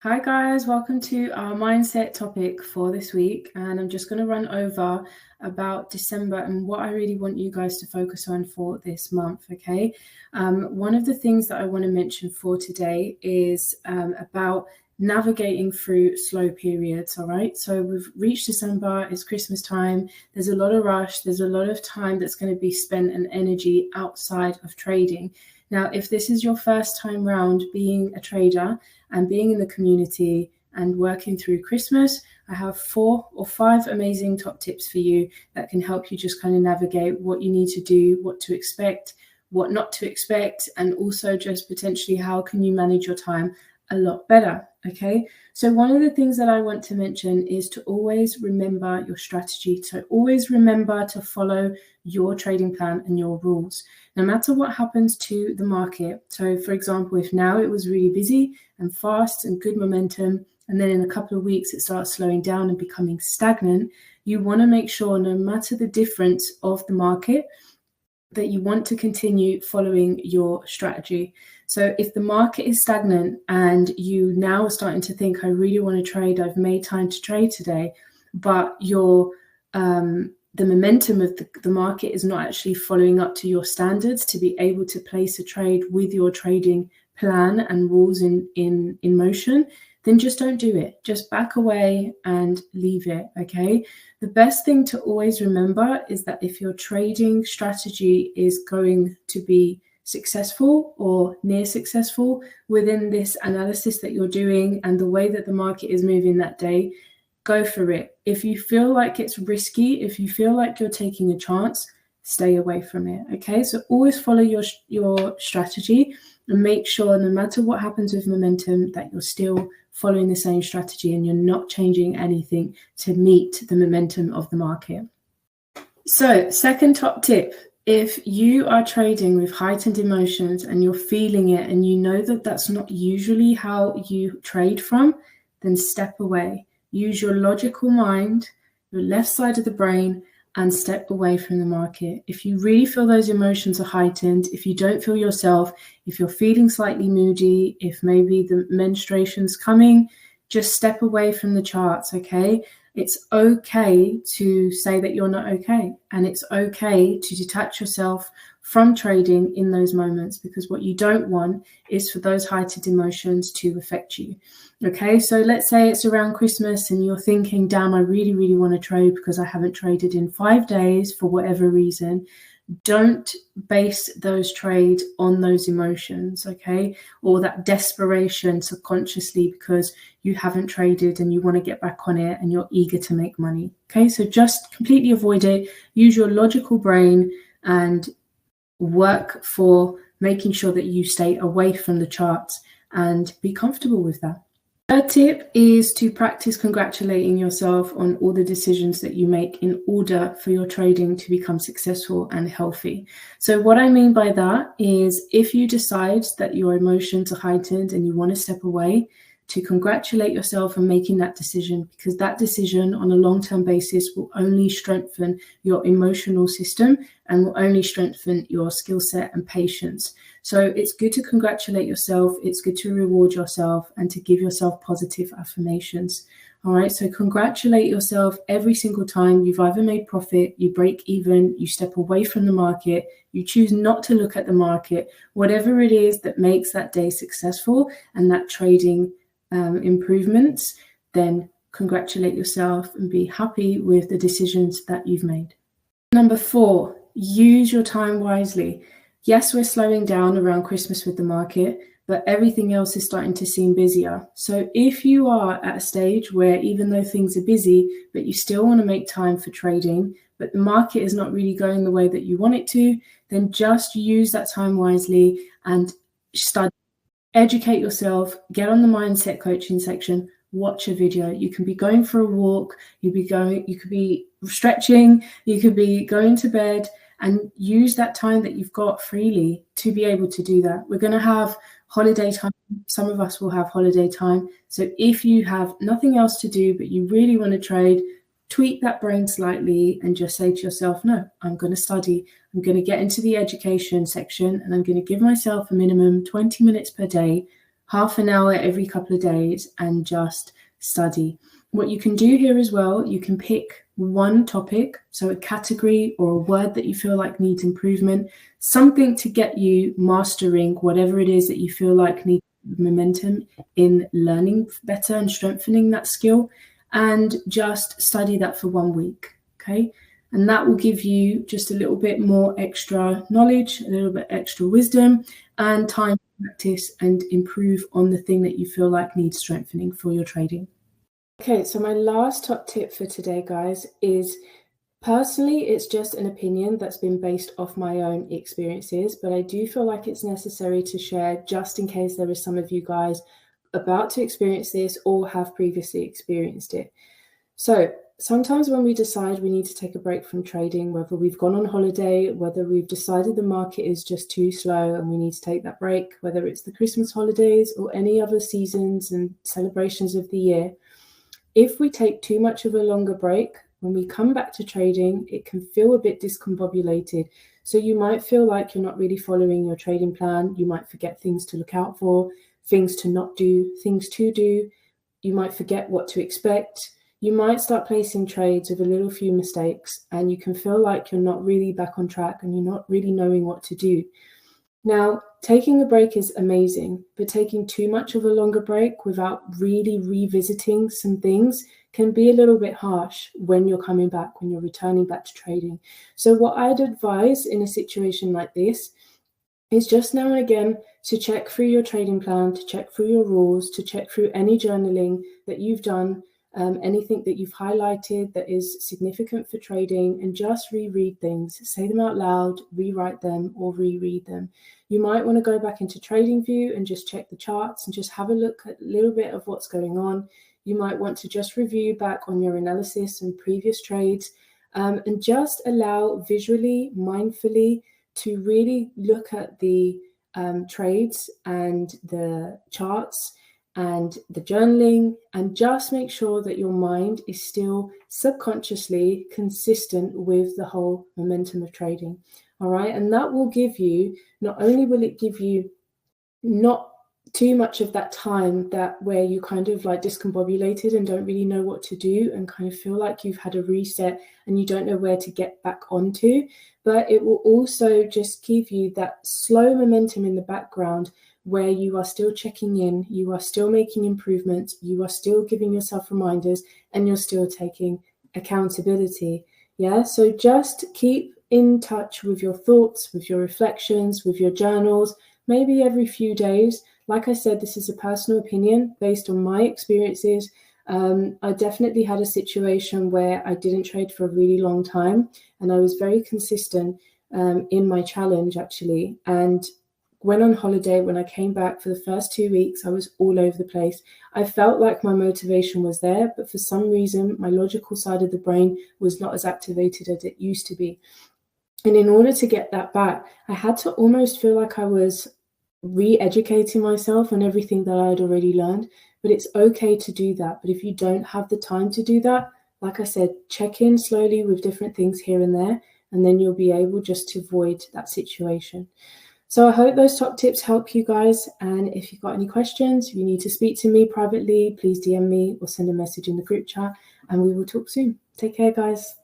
Hi guys, welcome to our mindset topic for this week, and I'm just going to run over about December and what I really want you guys to focus on for this month, okay? One of the things that I want to mention for today is about navigating through slow periods, all right? So we've reached December, it's Christmas time, there's a lot of rush, there's a lot of time that's going to be spent and energy outside of trading. Now, if this is your first time round being a trader and being in the community and working through Christmas, I have 4 or 5 amazing top tips for you that can help you just kind of navigate what you need to do, what to expect, what not to expect, and also just potentially how can you manage your time a lot better, okay? So one of the things that I want to mention is to always remember your strategy. So always remember to follow your trading plan and your rules, no matter what happens to the market. So for example, if now it was really busy and fast and good momentum, and then in a couple of weeks it starts slowing down and becoming stagnant, you want to make sure no matter the difference of the market, that you want to continue following your strategy. So if the market is stagnant and you now are starting to think, I really want to trade, I've made time to trade today, but the momentum of the market is not actually following up to your standards to be able to place a trade with your trading plan and rules in motion, then just don't do it. Just back away and leave it, okay? The best thing to always remember is that if your trading strategy is going to be successful or near successful within this analysis that you're doing and the way that the market is moving that day, go for it. If you feel like it's risky, if you feel like you're taking a chance, stay away from it, okay? So always follow your strategy and make sure no matter what happens with momentum that you're still following the same strategy and you're not changing anything to meet the momentum of the market. So second top tip, if you are trading with heightened emotions and you're feeling it and you know that that's not usually how you trade from, then step away. Use your logical mind, your left side of the brain, and step away from the market. If you really feel those emotions are heightened, if you don't feel yourself, if you're feeling slightly moody, if maybe the menstruation's coming, just step away from the charts, okay? It's okay to say that you're not okay, and it's okay to detach yourself from trading in those moments, because what you don't want is for those heightened emotions to affect you. Okay, so let's say it's around Christmas and you're thinking, damn, I really, really want to trade because I haven't traded in 5 days for whatever reason. Don't base those trades on those emotions, okay? Or that desperation subconsciously because you haven't traded and you want to get back on it and you're eager to make money, okay? So just completely avoid it. Use your logical brain and work for making sure that you stay away from the charts and be comfortable with that. Third tip is to practice congratulating yourself on all the decisions that you make in order for your trading to become successful and healthy. So what I mean by that is if you decide that your emotions are heightened and you want to step away, to congratulate yourself on making that decision, because that decision on a long-term basis will only strengthen your emotional system and will only strengthen your skill set and patience. So it's good to congratulate yourself, it's good to reward yourself and to give yourself positive affirmations. All right, so congratulate yourself every single time you've either made profit, you break even, you step away from the market, you choose not to look at the market, whatever it is that makes that day successful and that trading improvements, then congratulate yourself and be happy with the decisions that you've made. Number 4, use your time wisely. Yes, we're slowing down around Christmas with the market, but everything else is starting to seem busier. So if you are at a stage where even though things are busy, but you still want to make time for trading, but the market is not really going the way that you want it to, then just use that time wisely and study. Educate yourself, get on the mindset coaching section, watch a video. You can be going for a walk, you could be stretching, you could be going to bed, and use that time that you've got freely to be able to do that. We're going to have holiday time. Some of us will have holiday time. So if you have nothing else to do, but you really want to trade, tweak that brain slightly and just say to yourself, no, I'm going to study. I'm going to get into the education section and I'm going to give myself a minimum 20 minutes per day, half an hour every couple of days and just study. What you can do here as well, you can pick one topic, so a category or a word that you feel like needs improvement, something to get you mastering whatever it is that you feel like needs momentum in learning better and strengthening that skill, and just study that for 1 week, okay? And that will give you just a little bit more extra knowledge, a little bit extra wisdom, and time to practice and improve on the thing that you feel like needs strengthening for your trading. Okay, so my last top tip for today, guys, is personally, it's just an opinion that's been based off my own experiences, but I do feel like it's necessary to share just in case there is some of you guys about to experience this or have previously experienced it. So sometimes when we decide we need to take a break from trading, whether we've gone on holiday, whether we've decided the market is just too slow and we need to take that break, whether it's the Christmas holidays or any other seasons and celebrations of the year, if we take too much of a longer break, when we come back to trading, it can feel a bit discombobulated. So you might feel like you're not really following your trading plan. You might forget things to look out for, things to not do, things to do. You might forget what to expect. You might start placing trades with a little few mistakes, and you can feel like you're not really back on track and you're not really knowing what to do. Now, taking a break is amazing, but taking too much of a longer break without really revisiting some things can be a little bit harsh when you're coming back, when you're returning back to trading. So what I'd advise in a situation like this is just now and again to check through your trading plan, to check through your rules, to check through any journaling that you've done, anything that you've highlighted that is significant for trading, and just reread things, say them out loud, rewrite them or reread them. You might want to go back into TradingView and just check the charts and just have a look at a little bit of what's going on. You might want to just review back on your analysis and previous trades, and just allow visually, mindfully to really look at the trades and the charts and the journaling, and just make sure that your mind is still subconsciously consistent with the whole momentum of trading. All right. And that will give you, not only will it give you not too much of that time that where you kind of like discombobulated and don't really know what to do and kind of feel like you've had a reset and you don't know where to get back onto, but it will also just give you that slow momentum in the background where you are still checking in, you are still making improvements, you are still giving yourself reminders, and you're still taking accountability. Yeah, so just keep in touch with your thoughts, with your reflections, with your journals, maybe every few days. Like I said, this is a personal opinion based on my experiences. I definitely had a situation where I didn't trade for a really long time, and I was very consistent in my challenge, actually. And went on holiday. When I came back for the first 2 weeks, I was all over the place. I felt like my motivation was there, but for some reason, my logical side of the brain was not as activated as it used to be. And in order to get that back, I had to almost feel like I was re-educating myself on everything that I had already learned. But it's okay to do that. But if you don't have the time to do that, like I said, check in slowly with different things here and there, and then you'll be able just to avoid that situation. So I hope those top tips help you guys. And if you've got any questions, if you need to speak to me privately, please DM me or send a message in the group chat, and we will talk soon. Take care, guys.